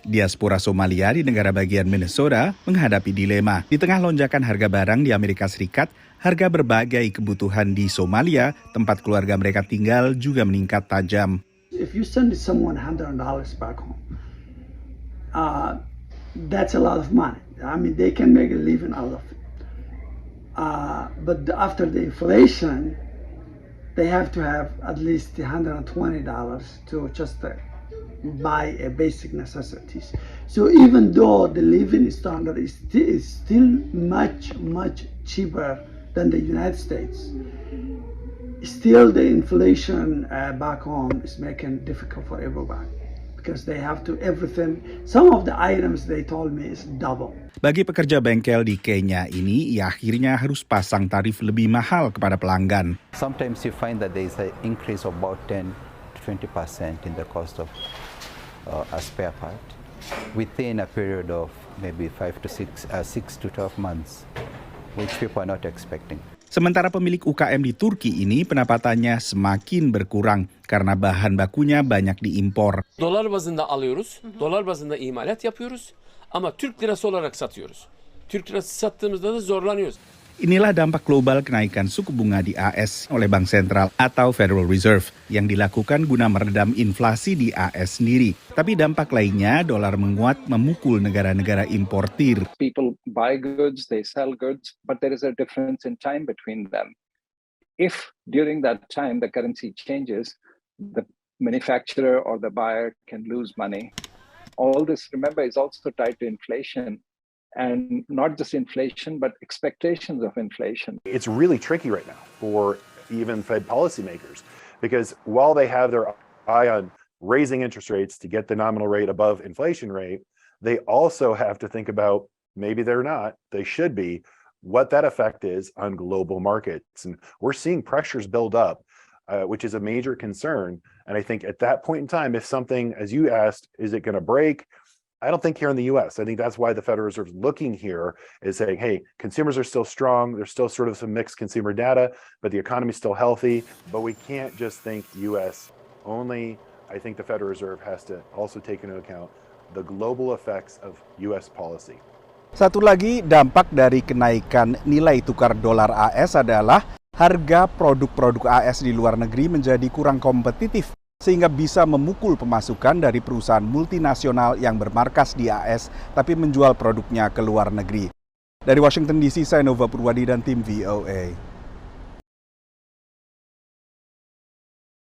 Diaspora Somalia di negara bagian Minnesota menghadapi dilema. Di tengah lonjakan harga barang di Amerika Serikat, harga berbagai kebutuhan di Somalia, tempat keluarga mereka tinggal, juga meningkat tajam. If you send someone $100 back home, that's a lot of money. I mean, they can make a living out of it. But after the inflation, they have to have at least $120 to just buy basic necessities. So even though the living standard is still much cheaper than the United States, still the inflation back home is making it difficult for everybody because they have to everything. Some of the items they told me is double. Bagi pekerja bengkel di Kenya ini, ia akhirnya harus pasang tarif lebih mahal kepada pelanggan. Sometimes you find that there is an increase of about 10 to 20% in the cost of a spare part within a period of maybe 6 to 12 months, which people are not expecting. Sementara pemilik UMKM di Turki ini penapatannya semakin berkurang karena bahan bakunya banyak diimpor. Dolar bazında alıyoruz, dolar bazında imalat yapıyoruz ama Türk lirası olarak satıyoruz. Türk lirası sattığımızda da zorlanıyoruz. Inilah dampak global kenaikan suku bunga di AS oleh Bank Sentral atau Federal Reserve yang dilakukan guna meredam inflasi di AS sendiri. Tapi dampak lainnya, dolar menguat memukul negara-negara importir. People buy goods, they sell goods, but there is a difference in time between them. If during that time the currency changes, the manufacturer or the buyer can lose money. All this, remember, is also tied to inflation. And not just inflation, but expectations of inflation. It's really tricky right now for even Fed policymakers because while they have their eye on raising interest rates to get the nominal rate above inflation rate, they also have to think about, maybe they're not, they should be, what that effect is on global markets. And we're seeing pressures build up, which is a major concern. And I think at that point in time, if something, as you asked, is it going to break? I don't think here in the U.S. I think that's why the Federal Reserve is looking here is saying, hey, consumers are still strong. There's still sort of some mixed consumer data, but the economy is still healthy. But we can't just think U.S. only. I think the Federal Reserve has to also take into account the global effects of U.S. policy. Satu lagi dampak dari kenaikan nilai tukar dolar AS adalah harga produk-produk AS di luar negeri menjadi kurang kompetitif, sehingga bisa memukul pemasukan dari perusahaan multinasional yang bermarkas di AS tapi menjual produknya ke luar negeri. Dari Washington DC, saya Nova Purwadi dan tim VOA.